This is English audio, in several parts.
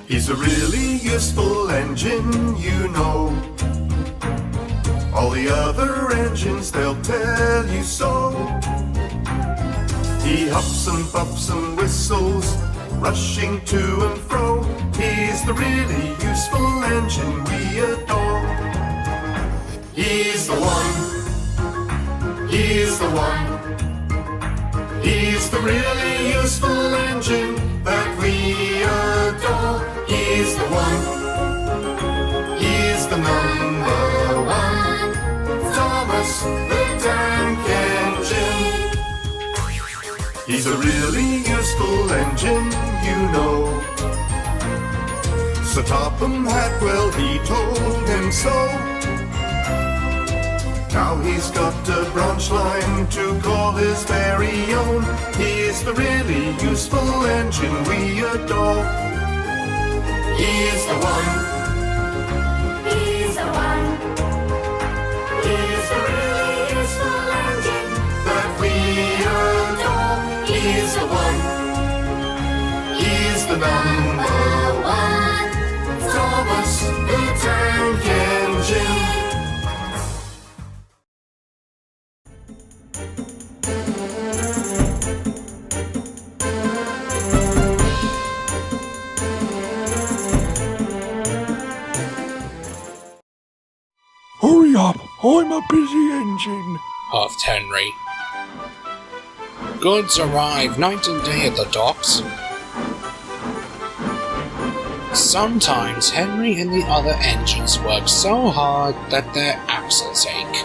He's a really useful engine, you know. All the other engines, they'll tell you so. He huffs and puffs and whistles, rushing to and fro. He's the really useful engine we adore. He's the one. He's the one. He's the really useful engine that we adore. He's the one. He's the number one. Thomas the Tank Engine. He's a really useful engine, you know. Sir Topham Hatt, he told him so. Now he's got a branch line to call his very own. He's the really useful engine we adore. He's the one. He's the one. He's the really useful engine that we adore. He's the one. He's the number one. Thomas the Tank Engine. Hurry up, I'm a busy engine, huffed Henry. Goods arrive night and day at the docks. Sometimes Henry and the other engines work so hard that their axles ache.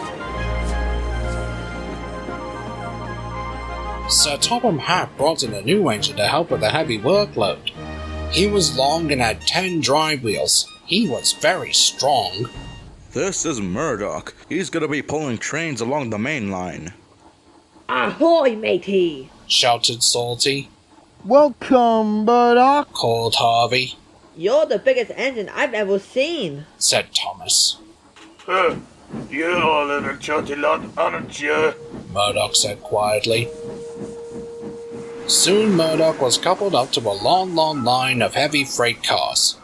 Sir Topham Hatt brought in a new engine to help with the heavy workload. He was long and had 10 drive wheels. He was very strong. This is Murdoch. He's gonna be pulling trains along the main line. Ahoy, matey! Shouted Salty. Welcome, Murdoch, Called Harvey. You're the biggest engine I've ever seen. Said Thomas. You're a little chunty lot, aren't you? Murdoch said quietly. Soon Murdoch was coupled up to a long line of heavy freight cars.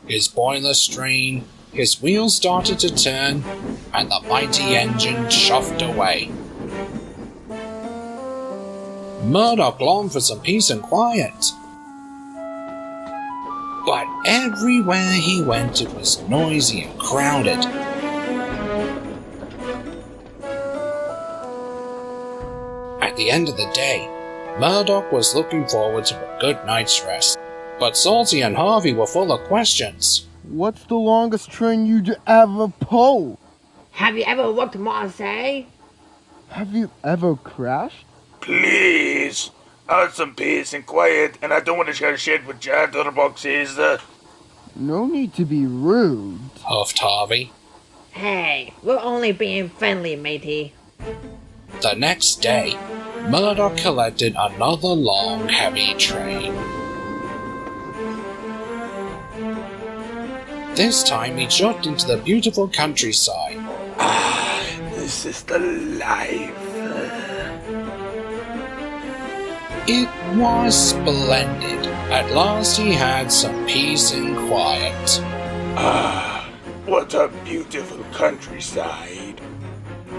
His boiler strained, his wheels started to turn, and the mighty engine chuffed away. Murdoch longed for some peace and quiet. But everywhere he went it was noisy and crowded. At the end of the day, Murdoch was looking forward to a good night's rest. But Salty and Harvey were full of questions. what's the longest train you'd ever pull? Have you ever worked Marseille? Have you ever crashed? Please, I want some peace and quiet, and I don't want to share shit with chatterboxes. No need to be rude. Huffed Harvey. Hey, we're only being friendly, matey. The next day, Murdoch collected another long, heavy train. This time he jumped into the beautiful countryside. This is the life. It was splendid. At last he had some peace and quiet. What a beautiful countryside.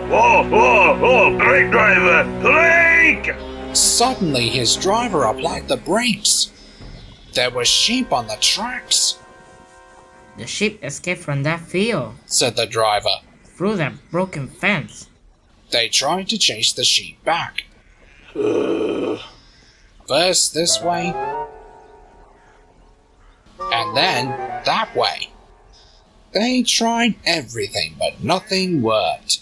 Whoa, whoa, whoa, brake driver, brake! Suddenly his driver applied the brakes. There were sheep on the tracks, The sheep escaped from that field said the driver. through that broken fence. They tried to chase the sheep back. First this way, and then that way. They tried everything, but nothing worked,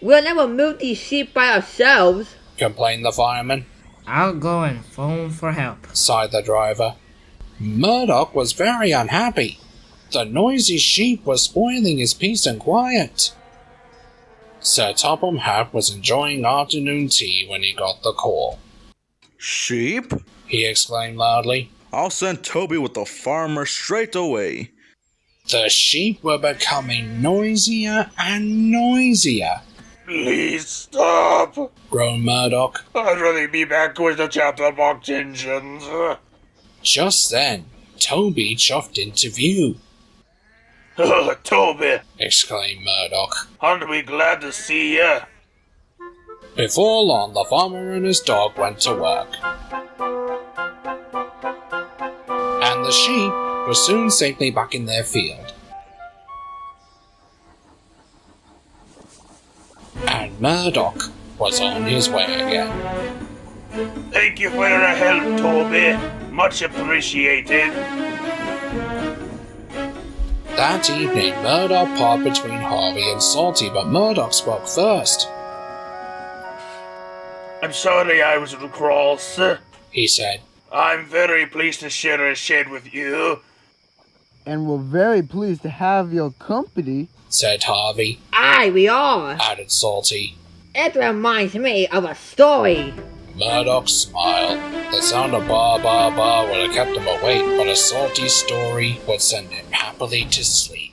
We'll never move these sheep by ourselves. complained the fireman. I'll go and phone for help. Sighed the driver. Murdoch was very unhappy. The noisy sheep was spoiling his peace and quiet. Sir Topham Hatt was enjoying afternoon tea when he got the call. Sheep? He exclaimed loudly. I'll send Toby with the farmer straight away. The sheep were becoming noisier and noisier, Please stop. groaned Murdoch. I'd rather be back with the chatterbox engines. Just then, Toby chuffed into view. Oh, Toby, Exclaimed Murdoch. aren't we glad to see ya? Before long, the farmer and his dog went to work. And the sheep were soon safely back in their field. And Murdoch was on his way again. Thank you for your help, Toby. Much appreciated. That evening, Murdoch parted between Harvey and Salty, but Murdoch spoke first. I'm sorry I was cross. He said, I'm very pleased to share a shed with you. And we're very pleased to have your company. said Harvey, Aye, we are. added Salty. It reminds me of a story. Murdoch smiled. The sound of ba ba ba would have kept him awake, but a Salty story would send him happily to sleep.